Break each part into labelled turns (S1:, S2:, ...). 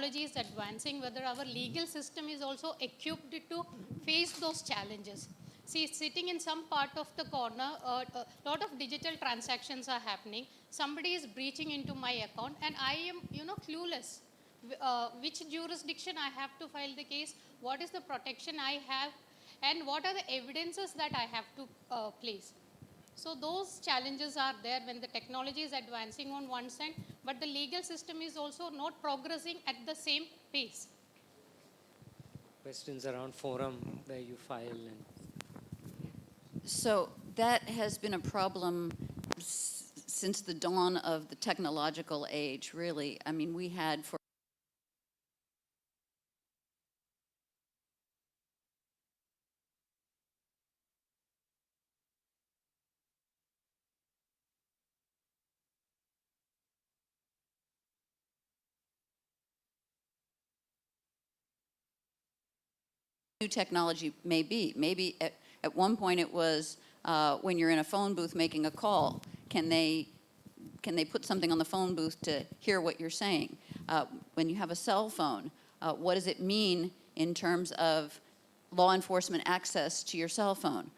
S1: technology is advancing, whether our legal system is also equipped to face those challenges. See, sitting in some part of the corner, a lot of digital transactions are happening. Somebody is breaching into my account, and I am, clueless. Which jurisdiction I have to file the case, what is the protection I have, and what are the evidences that I have to place. So those challenges are there when the technology is advancing on one side, but the legal system is also not progressing at the same pace.
S2: Questions around forum where you file and.
S3: So that has been a problem since the dawn of the technological age, really. I mean, we had for new technology may be. Maybe at one point it was when you're in a phone booth making a call, can they put something on the phone booth to hear what you're saying? When you have a cell phone, what does it mean in terms of law enforcement access to your cell phone?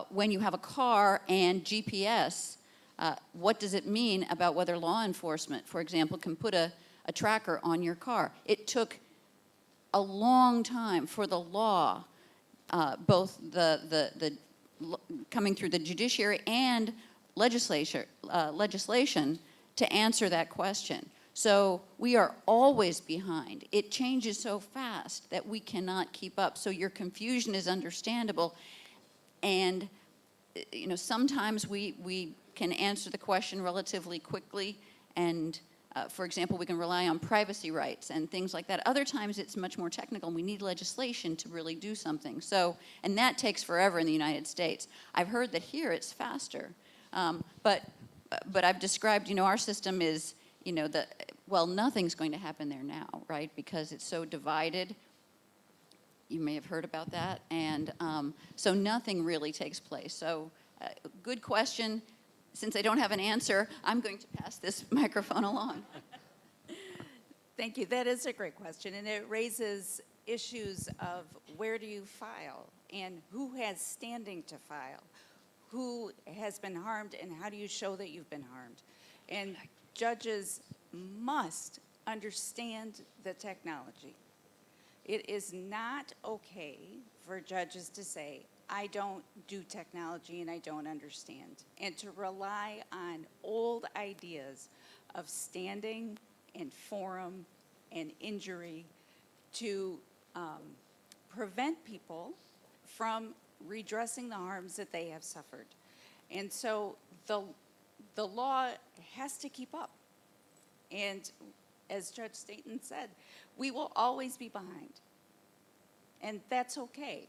S3: When you have a car and GPS, what does it mean about whether law enforcement, for example, can put a tracker on your car? It took a long time for the law, both the coming through the judiciary and legislation to answer that question. So we are always behind. It changes so fast that we cannot keep up. So your confusion is understandable. And sometimes we can answer the question relatively quickly, and for example, we can rely on privacy rights and things like that. Other times it's much more technical and we need legislation to really do something. So, and that takes forever in the United States. I've heard that here it's faster. But I've described, our system is, well, nothing's going to happen there now, right? Because it's so divided. You may have heard about that. And so nothing really takes place. So good question. Since I don't have an answer, I'm going to pass this microphone along.
S4: Thank you. That is a great question, and it raises issues of where do you file and who has standing to file, who has been harmed, and how do you show that you've been harmed. And judges must understand the technology. It is not okay for judges to say, I don't do technology and I don't understand, and to rely on old ideas of standing and forum and injury to prevent people from redressing the harms that they have suffered. And so the law has to keep up. And as Judge Staten said, we will always be behind. And that's okay.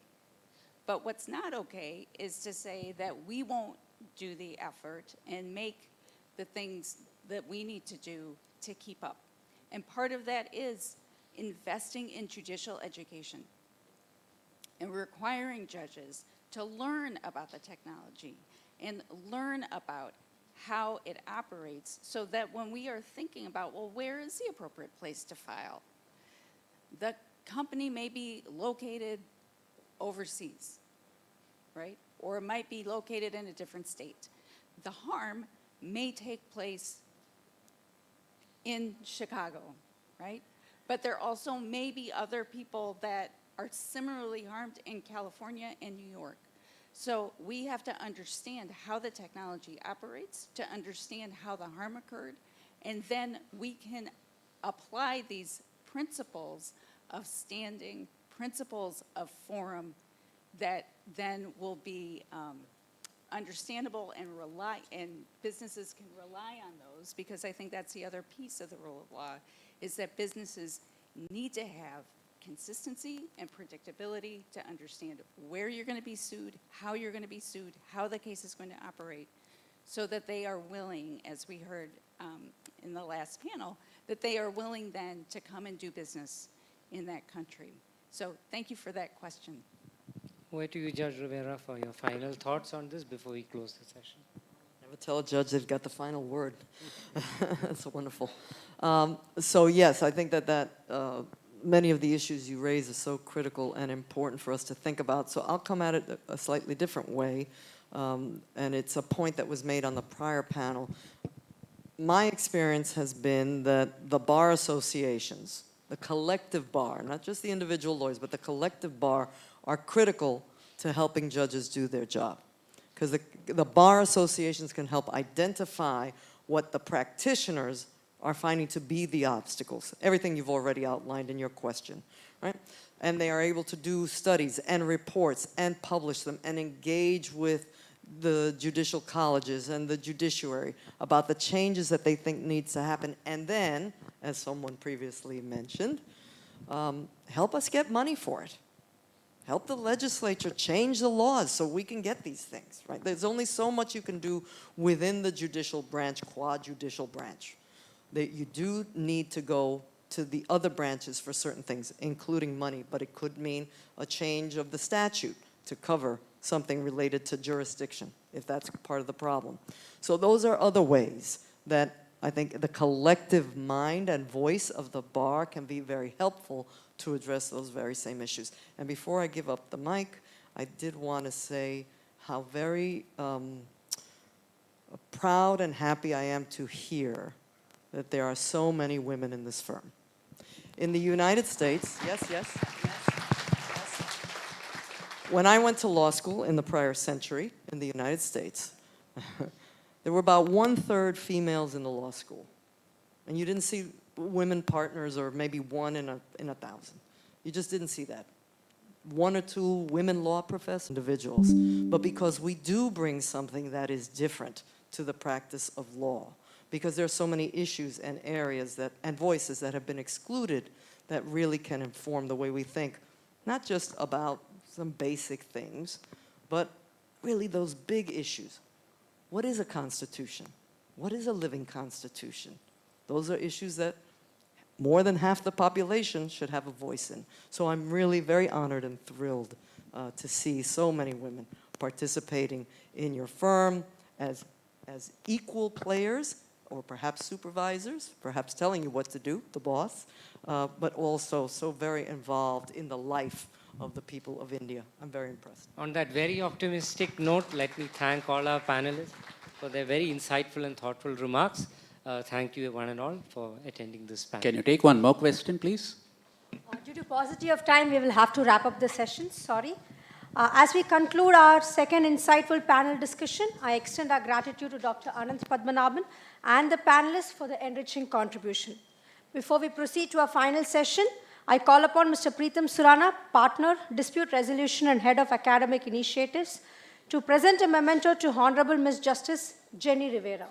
S4: But what's not okay is to say that we won't do the effort and make the things that we need to do to keep up. And part of that is investing in judicial education and requiring judges to learn about the technology and learn about how it operates, so that when we are thinking about, well, where is the appropriate place to file? The company may be located overseas, right? Or it might be located in a different state. The harm may take place in Chicago, right? But there also may be other people that are similarly harmed in California and New York. So we have to understand how the technology operates, to understand how the harm occurred, and then we can apply these principles of standing, principles of forum, that then will be understandable and businesses can rely on those, because I think that's the other piece of the rule of law, is that businesses need to have consistency and predictability to understand where you're going to be sued, how you're going to be sued, how the case is going to operate, so that they are willing, as we heard in the last panel, that they are willing then to come and do business in that country. So thank you for that question.
S2: Over to you, Judge Rivera, for your final thoughts on this before we close the session.
S5: I Never tell a judge they've got the final word. That's wonderful. So yes, I think that many of the issues you raise are so critical and important for us to think about. So I'll come at it a slightly different way, and it's a point that was made on the prior panel. My experience has been that the bar associations, the collective bar, not just the individual lawyers, but the collective bar, are critical to helping judges do their job. Because the bar associations can help identify what the practitioners are finding to be the obstacles. Everything you've already outlined in your question, right? And they are able to do studies and reports and publish them and engage with the judicial colleges and the judiciary about the changes that they think needs to happen. And then, as someone previously mentioned, help us get money for it. Help the legislature change the laws so we can get these things, right? There's only so much you can do within the judicial branch, quad-judicial branch. That you do need to go to the other branches for certain things, including money, but it could mean a change of the statute to cover something related to jurisdiction, if that's part of the problem. So those are other ways that I think the collective mind and voice of the bar can be very helpful to address those very same issues. And before I give up the mic, I did want to say how very proud and happy I am to hear that there are so many women in this firm. In the United States, yes. When I went to law school in the prior century in the United States, there were about 1/3 females in the law school. And you didn't see women partners, or maybe one in a 1,000. You just didn't see that. 1 or 2 women law professors, individuals. But because we do bring something that is different to the practice of law, because there are so many issues and areas and voices that have been excluded that really can inform the way we think, not just about some basic things, but really those big issues. What is a constitution? What is a living constitution? Those are issues that more than half the population should have a voice in. So I'm really very honored and thrilled to see so many women participating in your firm as equal players, or perhaps supervisors, perhaps telling you what to do, the boss, but also so very involved in the life of the people of India. I'm very impressed.
S2: On that very optimistic note, let me thank all our panelists for their very insightful and thoughtful remarks. Thank you one and all for attending this panel.
S6: Can you take one more question, please?
S7: Due to paucity of time, we will have to wrap up the session. Sorry. As we conclude our second insightful panel discussion, I extend our gratitude to Dr. Ananth Padmanabhan and the panelists for the enriching contribution. Before we proceed to our final session, I call upon Mr. Preetham Surana, Partner, Dispute Resolution and Head of Academic Initiatives, to present a memento to Honorable Ms. Justice Jenny Rivera.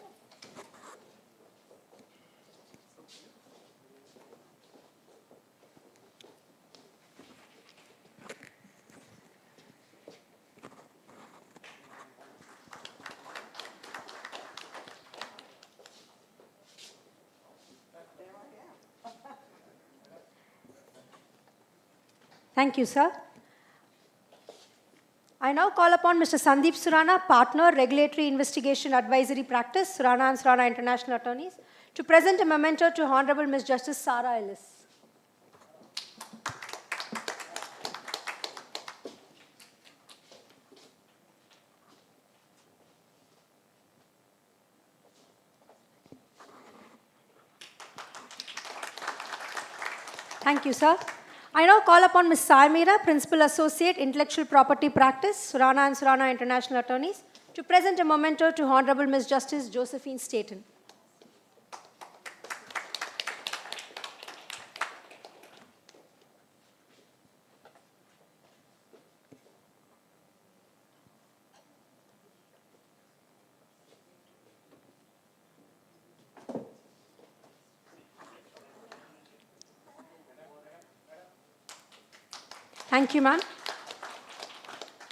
S7: Thank you, sir. I now call upon Mr. Sandeep Surana, Partner, Regulatory Investigation Advisory Practice, Surana and Surana International Attorneys, to present a memento to Honorable Ms. Justice Sarah Ellis. Thank you, sir. I now call upon Ms. Saimira, Principal Associate, Intellectual Property Practice, Surana and Surana International Attorneys, to present a memento to Honorable Ms. Justice Josephine Staton. Thank you, ma'am.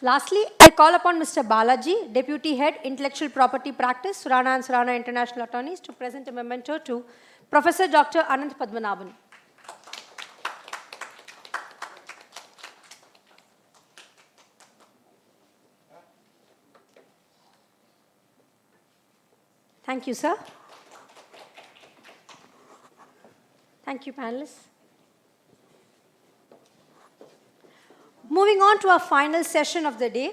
S7: Lastly, I call upon Mr. Balaji, Deputy Head, Intellectual Property Practice, Surana and Surana International Attorneys, to present a memento to Professor Dr. Ananth Padmanabhan. Thank you, sir. Thank you, panelists. Moving on to our final session of the day,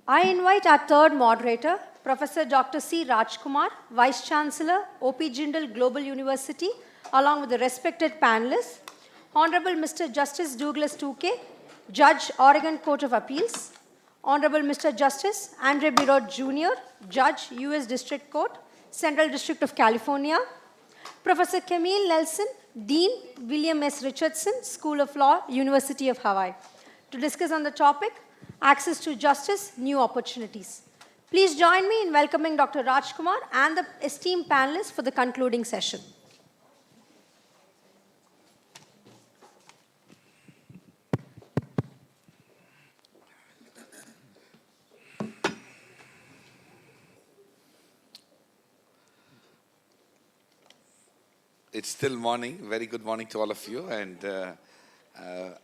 S7: I invite our third moderator, Professor Dr. C. Rajkumar, Vice Chancellor, O.P. Jindal Global University, along with the respected panelists, Honorable Mr. Justice Douglas Tukey, Judge, Oregon Court of Appeals, Honorable Mr. Justice Andre Birod Jr., Judge, U.S. District Court, Central District of California, Professor Camille Nelson, Dean, William S. Richardson, School of Law, University of Hawaii, to discuss on the topic, Access to Justice, New Opportunities. Please join me in welcoming Dr. Rajkumar and the esteemed panelists for the concluding session.
S8: It's still morning. Very good morning to all of you. And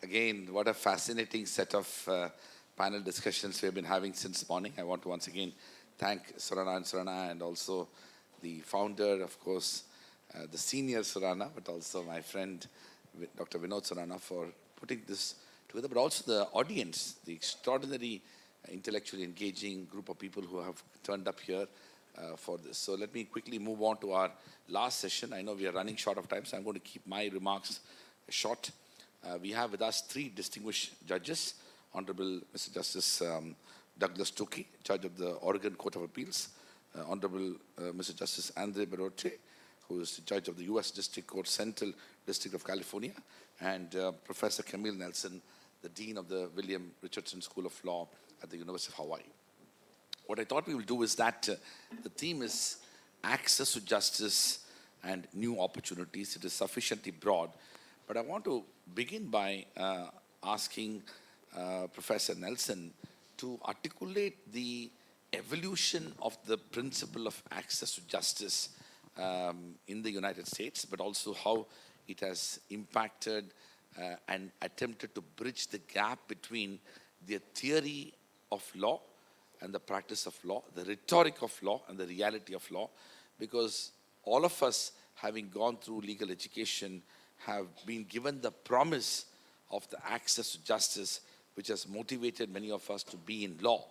S8: again, what a fascinating set of panel discussions we have been having since morning. I want to once again thank Surana Surana and also the founder, of course, the senior Surana, but also my friend, Dr. Vinod Surana, for putting this together, but also the audience, the extraordinary, intellectually engaging group of people who have turned up here for this. So let me quickly move on to our last session. I know we are running short of time, so I'm going to keep my remarks short. We have with us three distinguished judges. Honorable Mr. Justice Douglas Tukey, Judge of the Oregon Court of Appeals. Honorable Mr. Justice Andre Birod, who is the Judge of the U.S. District Court, Central District of California. And Professor Camille Nelson, the Dean of the William Richardson School of Law at the University of Hawaii. What I thought we will do is that the theme is access to justice and new opportunities. It is sufficiently broad. But I want to begin by asking Professor Nelson to articulate the evolution of the principle of access to justice in the United States, but also how it has impacted and attempted to bridge the gap between the theory of law and the practice of law, the rhetoric of law and the reality of law, because all of us, having gone through legal education, have been given the promise of the access to justice, which has motivated many of us to be in law.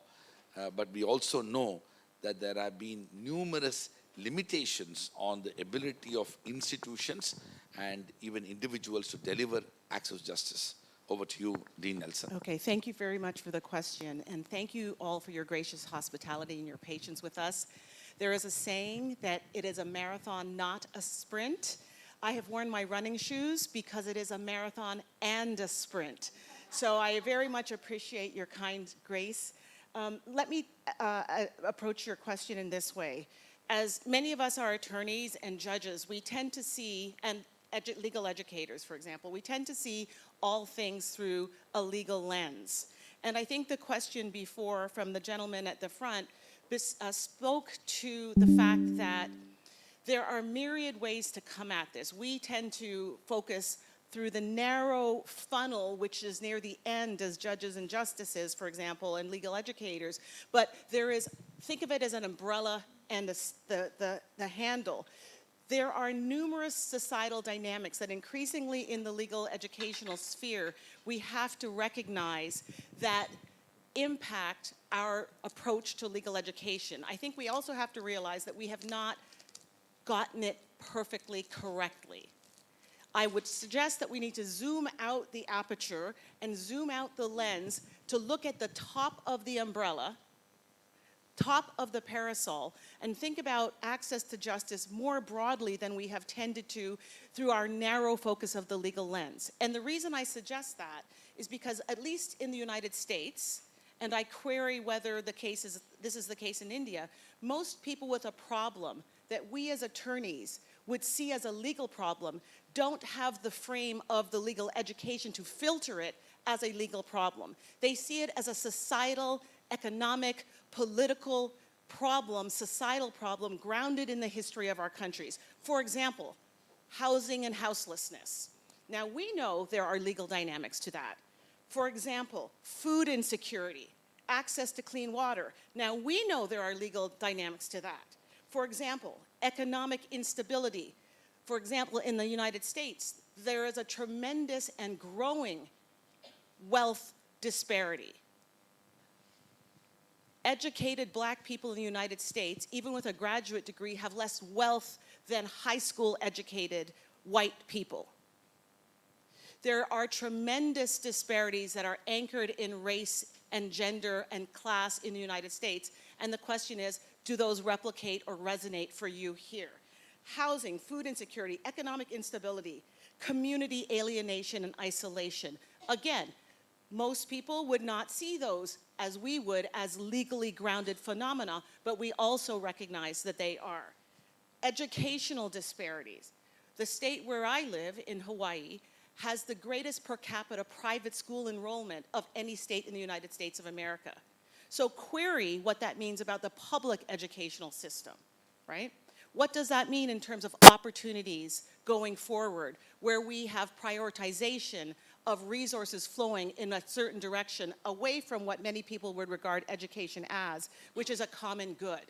S8: But we also know that there have been numerous limitations on the ability of institutions and even individuals to deliver access to justice. Over to you, Dean Nelson.
S9: Okay, thank you very much for the question, and thank you all for your gracious hospitality and your patience with us. There is a saying that it is a marathon, not a sprint. I have worn my running shoes because it is a marathon and a sprint. So I very much appreciate your kind grace. Let me approach your question in this way. As many of us are attorneys and judges, we tend to see, and legal educators, for example, we tend to see all things through a legal lens. And I think the question before from the gentleman at the front spoke to the fact that there are myriad ways to come at this. We tend to focus through the narrow funnel, which is near the end as judges and justices, for example, and legal educators. But there is, think of it as an umbrella and the handle. There are numerous societal dynamics that increasingly in the legal educational sphere, we have to recognize that impact our approach to legal education. I think we also have to realize that we have not gotten it perfectly correctly. I would suggest that we need to zoom out the aperture and zoom out the lens to look at the top of the umbrella, top of the parasol, and think about access to justice more broadly than we have tended to through our narrow focus of the legal lens. And the reason I suggest that is because, at least in the United States, and I query whether this is the case in India, most people with a problem that we as attorneys would see as a legal problem don't have the frame of the legal education to filter it as a legal problem. They see it as a societal, economic, political problem, societal problem grounded in the history of our countries. For example, housing and houselessness. Now, we know there are legal dynamics to that. For example, food insecurity. access to clean water. Now, we know there are legal dynamics to that. For example, economic instability. For example, in the United States, there is a tremendous and growing wealth disparity. Educated black people in the United States, even with a graduate degree, have less wealth than high school educated white people. There are tremendous disparities that are anchored in race and gender and class in the United States. And the question is, do those replicate or resonate for you here? Housing, food insecurity, economic instability, community alienation and isolation. Again, most people would not see those as we would as legally grounded phenomena, but we also recognize that they are. Educational disparities. The state where I live in Hawaii has the greatest per capita private school enrollment of any state in the United States of America. So query what that means about the public educational system, right? What does that mean in terms of opportunities going forward, where we have prioritization of resources flowing in a certain direction away from what many people would regard education as, which is a common good?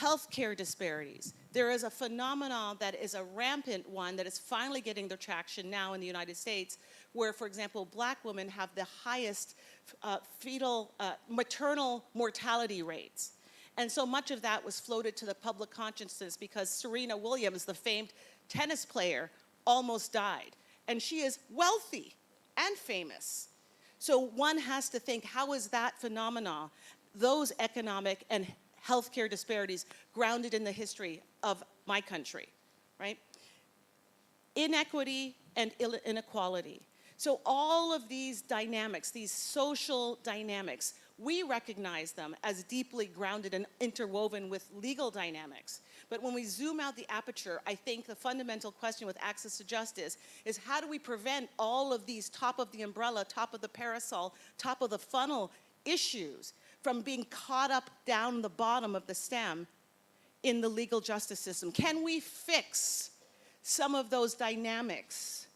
S9: Healthcare disparities. There is a phenomenon that is a rampant one that is finally getting the traction now in the United States, where, for example, black women have the highest maternal mortality rates. And so much of that was floated to the public consciousness because Serena Williams, the famed tennis player, almost died. And she is wealthy and famous. So one has to think, how is that phenomena, those economic and healthcare disparities, grounded in the history of my country, right? Inequity and inequality. So all of these dynamics, these social dynamics, we recognize them as deeply grounded and interwoven with legal dynamics. But when we zoom out the aperture, I think the fundamental question with access to justice is, how do we prevent all of these top of the umbrella, top of the parasol, top of the funnel issues from being caught up down the bottom of the stem in the legal justice system? Can we fix some of those dynamics,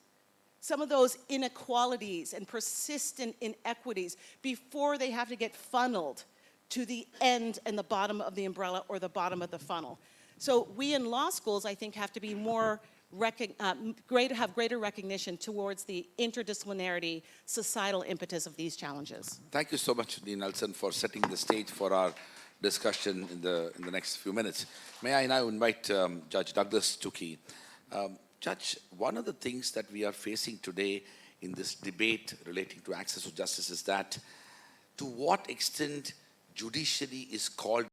S9: some of those inequalities and persistent inequities before they have to get funneled to the end and the bottom of the umbrella or the bottom of the funnel? So we in law schools, I think, have to be more have greater recognition towards the interdisciplinarity, societal impetus of these challenges.
S8: Thank you so much, Dean Nelson, for setting the stage for our discussion in the next few minutes. May I now invite Judge Douglas Tukey. Judge, one of the things that we are facing today in this debate relating to access to justice is that to what extent judiciary is called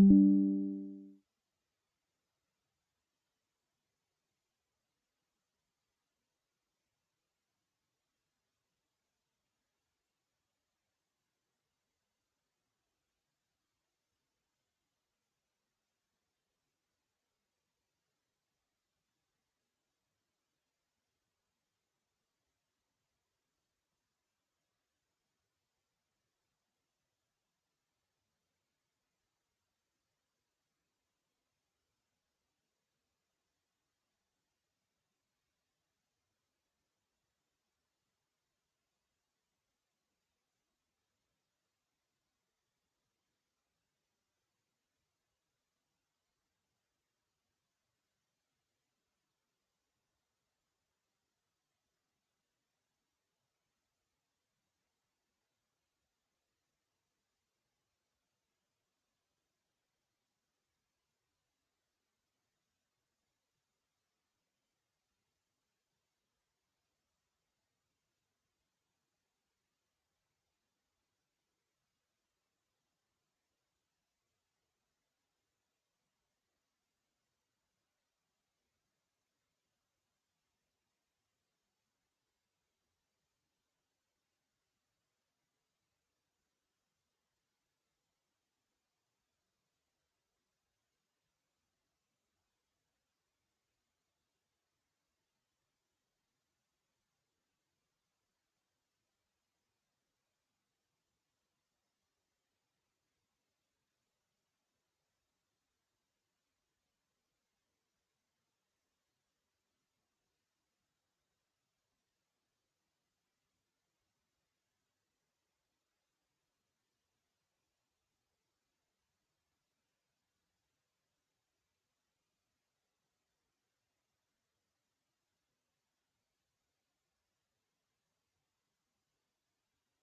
S10: you.